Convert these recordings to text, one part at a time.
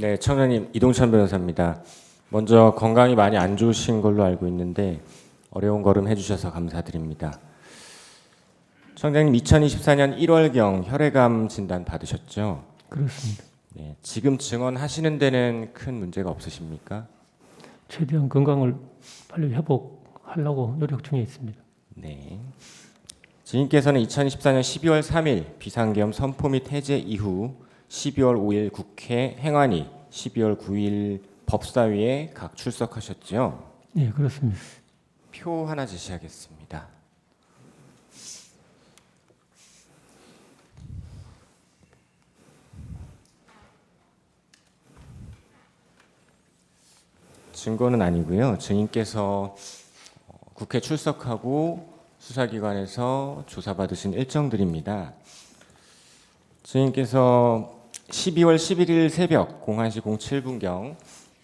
네, 청장님 이동찬 변호사입니다. 먼저 건강이 많이 안 좋으신 걸로 알고 있는데 어려운 걸음 해주셔서 감사드립니다. 청장님 2024년 1월경 혈액암 진단 받으셨죠? 그렇습니다. 네, 지금 증언하시는 데는 큰 문제가 없으십니까? 최대한 건강을 빨리 회복하려고 노력 중에 있습니다. 네. 증인께서는 2024년 12월 3일 비상계엄 선포 및 해제 이후 12월 5일 국회 행안위, 12월 9일 법사위에 각 출석하셨죠? 예, 그렇습니다. 표 하나 제시하겠습니다. 증거는 아니고요. 증인께서 국회 출석하고 수사기관에서 조사받으신 일정들입니다. 증인께서 12월 11일 새벽 01시 07분경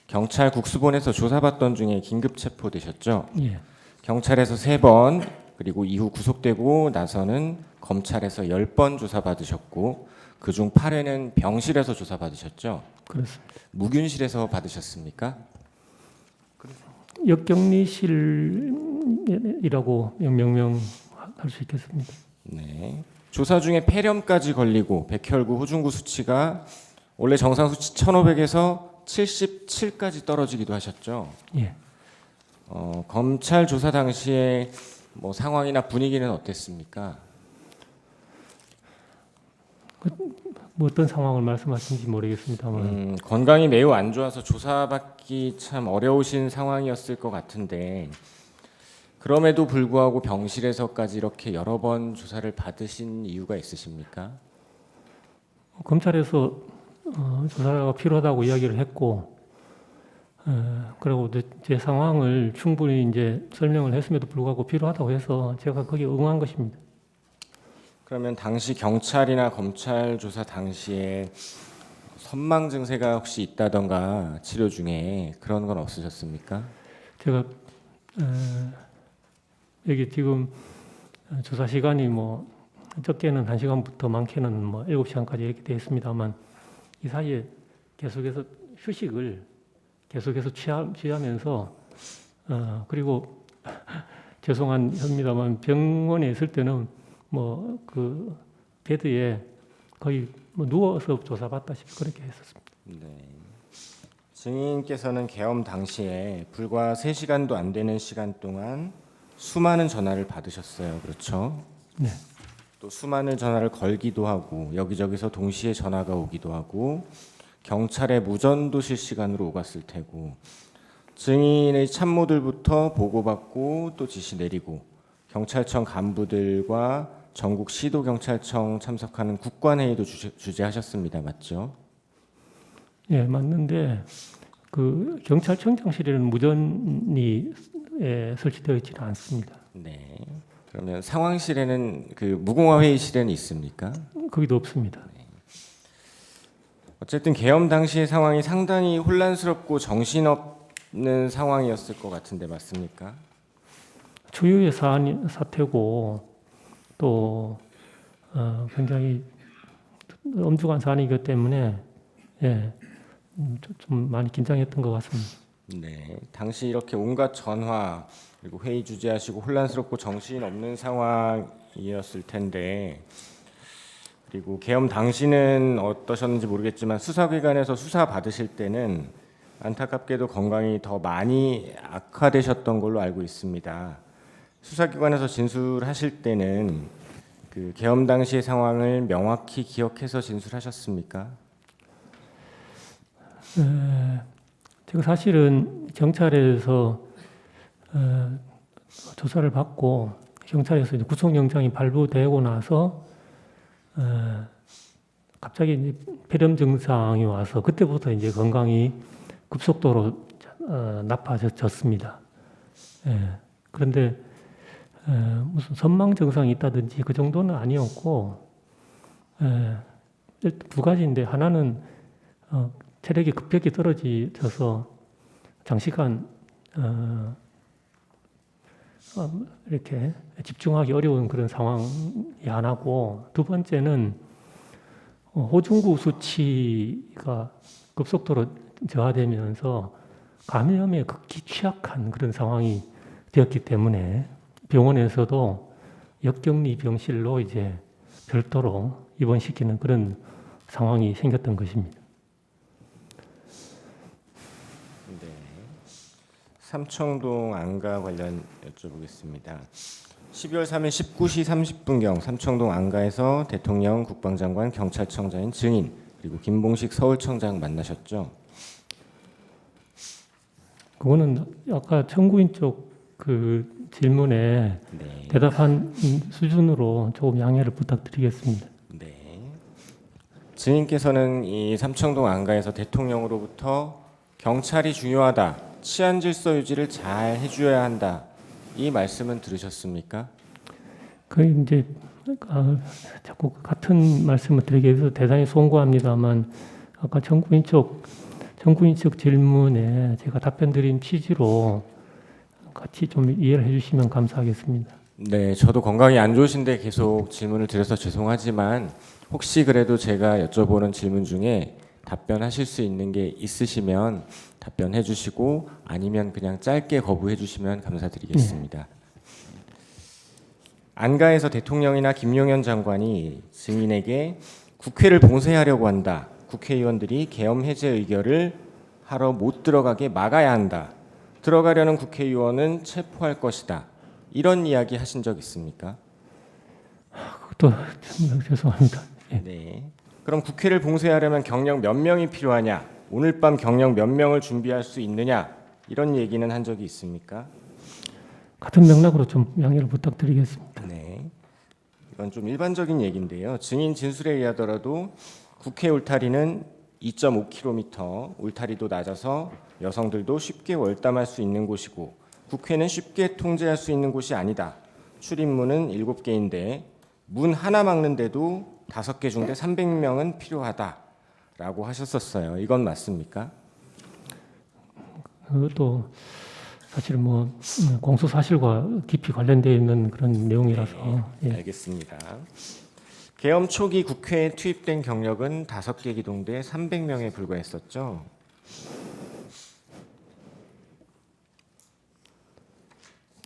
경찰 국수본에서 조사받던 중에 긴급 체포되셨죠? 예, 경찰에서 3번 그리고 이후 구속되고 나서는 검찰에서 10번 조사받으셨고 그중 8회는 병실에서 조사받으셨죠? 그렇습니다. 무균실에서 받으셨습니까? 역격리실이라고 명명할 수 있겠습니다. 네. 조사 중에 폐렴까지 걸리고 백혈구, 호중구 수치가 원래 정상 수치 1,500에서 77까지 떨어지기도 하셨죠. 예, 검찰 조사 당시에 뭐 상황이나 분위기는 어땠습니까? 뭐 어떤 상황을 말씀하시는지 모르겠습니다만 건강이 매우 안 좋아서 조사받기 참 어려우신 상황이었을 것 같은데 그럼에도 불구하고 병실에서까지 이렇게 여러 번 조사를 받으신 이유가 있으십니까? 검찰에서 조사가 필요하다고 이야기를 했고, 그리고 제 상황을 충분히 이제 설명을 했음에도 불구하고 필요하다고 해서 제가 거기에 응한 것입니다. 그러면 당시 경찰이나 검찰 조사 당시에 선망 증세가 혹시 있다던가 치료 중에 그런 건 없으셨습니까? 제가 여기 지금 조사 시간이 뭐 적게는 1시간부터 많게는 뭐 7시간까지 이렇게 되어 있습니다만 이 사이에 계속해서 휴식을 계속해서 취하면서 그리고 죄송한 합니다만 병원에 있을 때는 뭐 그 베드에 거의 뭐 누워서 조사받다시피 그렇게 했었습니다. 네. 증인께서는 계엄 당시에 불과 3시간도 안 되는 시간 동안 수많은 전화를 받으셨어요. 그렇죠? 네. 또 수많은 전화를 걸기도 하고 여기저기서 동시에 전화가 오기도 하고 경찰의 무전도 실시간으로 오갔을 테고 증인의 참모들부터 보고받고 또 지시 내리고 경찰청 간부들과 전국 시도경찰청 참석하는 국관회의도 주재하셨습니다. 맞죠? 예, 맞는데 그 경찰청장실에는 무전이 설치되어 있지는 않습니다. 네. 그러면 상황실에는 그 무공화 회의실에는 있습니까? 거기도 없습니다. 어쨌든 계엄 당시의 상황이 상당히 혼란스럽고 정신없는 상황이었을 것 같은데 맞습니까? 초유의 사태고 또 굉장히 엄중한 사안이기 때문에 예, 좀 많이 긴장했던 것 같습니다. 네. 당시 이렇게 온갖 전화 그리고 회의 주재하시고 혼란스럽고 정신없는 상황이었을 텐데 그리고 계엄 당시는 어떠셨는지 모르겠지만 수사기관에서 수사 받으실 때는 안타깝게도 건강이 더 많이 악화되셨던 걸로 알고 있습니다. 수사기관에서 진술하실 때는 그 계엄 당시의 상황을 명확히 기억해서 진술하셨습니까? 제가 사실은 경찰에서 조사를 받고 경찰에서 이제 구속영장이 발부되고 나서 갑자기 이제 폐렴 증상이 와서 그때부터 이제 건강이 급속도로 나빠졌습니다. 예. 그런데 무슨 선망 증상이 있다든지 그 정도는 아니었고 두 가지인데 하나는 체력이 급격히 떨어져서 장시간 이렇게 집중하기 어려운 그런 상황이 하나고 두 번째는 호중구 수치가 급속도로 저하되면서 감염에 극히 취약한 그런 상황이 되었기 때문에 병원에서도 역격리 병실로 이제 별도로 입원시키는 그런 상황이 생겼던 것입니다. 네. 삼청동 안가 관련 여쭤보겠습니다. 12월 3일 19시 30분경 삼청동 안가에서 대통령, 국방장관, 경찰청장인 증인 그리고 김봉식 서울청장 만나셨죠? 그거는 아까 청구인 쪽 그 질문에 네. 대답한 수준으로 조금 양해를 부탁드리겠습니다. 네. 증인께서는 이 삼청동 안가에서 대통령으로부터 경찰이 중요하다, 치안 질서 유지를 잘 해줘야 한다 이 말씀은 들으셨습니까? 그 이제 자꾸 같은 말씀을 드리게 해서 대단히 송구합니다만 아까 청구인 쪽 질문에 제가 답변 드린 취지로 같이 좀 이해를 해주시면 감사하겠습니다. 네, 저도 건강이 안 좋으신데 계속 질문을 드려서 죄송하지만 혹시 그래도 제가 여쭤보는 질문 중에 답변하실 수 있는 게 있으시면 답변해 주시고 아니면 그냥 짧게 거부해 주시면 감사드리겠습니다. 안가에서 대통령이나 김용현 장관이 증인에게 국회를 봉쇄하려고 한다. 국회의원들이 계엄 해제 의결을 하러 못 들어가게 막아야 한다. 들어가려는 국회의원은 체포할 것이다. 이런 이야기 하신 적 있습니까? 그것도 죄송합니다. 예. 네. 그럼 국회를 봉쇄하려면 경력 몇 명이 필요하냐? 오늘 밤 경력 몇 명을 준비할 수 있느냐? 이런 얘기는 한 적이 있습니까? 같은 맥락으로 좀 양해를 부탁드리겠습니다. 네. 이건 좀 일반적인 얘기인데요. 증인 진술에 의하더라도 국회 울타리는 2.5km, 울타리도 낮아서 여성들도 쉽게 월담할 수 있는 곳이고 국회는 쉽게 통제할 수 있는 곳이 아니다. 출입문은 7개인데 문 하나 막는데도 5개 중대 300명은 필요하다라고 하셨었어요. 이건 맞습니까? 그것도 사실 뭐 공소 사실과 깊이 관련되어 있는 그런 내용이라서 예. 알겠습니다. 계엄 초기 국회에 투입된 경력은 5개 기동대 300명에 불과했었죠.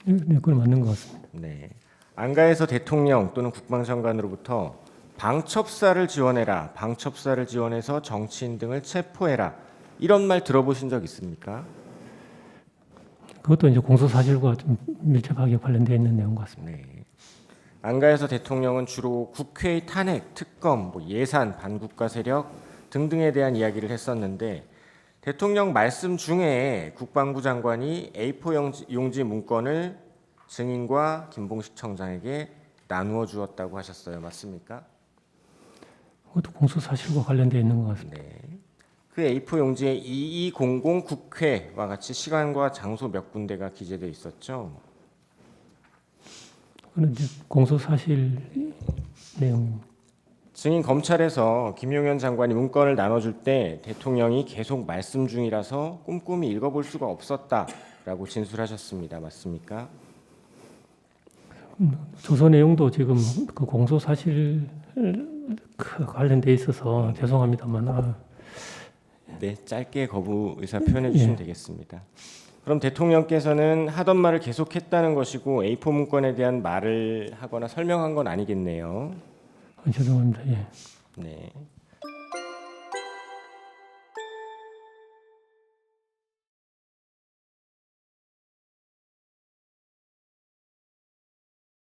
네, 그건 맞는 것 같습니다. 네. 안가에서 대통령 또는 국방장관으로부터 방첩사를 지원해라, 방첩사를 지원해서 정치인 등을 체포해라 이런 말 들어보신 적 있습니까? 그것도 이제 공소 사실과 좀 밀접하게 관련되어 있는 내용 같습니다. 네. 안가에서 대통령은 주로 국회의 탄핵, 특검, 예산, 반국가 세력 등등에 대한 이야기를 했었는데 대통령 말씀 중에 국방부 장관이 A4 용지 문건을 증인과 김봉식 청장에게 나누어 주었다고 하셨어요. 맞습니까? 그것도 공소 사실과 관련되어 있는 것 같습니다. 네. 그 A4 용지에 2200 국회와 같이 시간과 장소 몇 군데가 기재되어 있었죠. 그건 이제 공소 사실 내용입니다. 증인 검찰에서 김용현 장관이 문건을 나눠줄 때 대통령이 계속 말씀 중이라서 꼼꼼히 읽어볼 수가 없었다라고 진술하셨습니다. 맞습니까? 조서 내용도 지금 그 공소 사실 관련돼 있어서 죄송합니다만 네, 짧게 거부 의사 표현해 주시면 되겠습니다. 그럼 대통령께서는 하던 말을 계속했다는 것이고 A4 문건에 대한 말을 하거나 설명한 건 아니겠네요. 죄송합니다. 예. 네.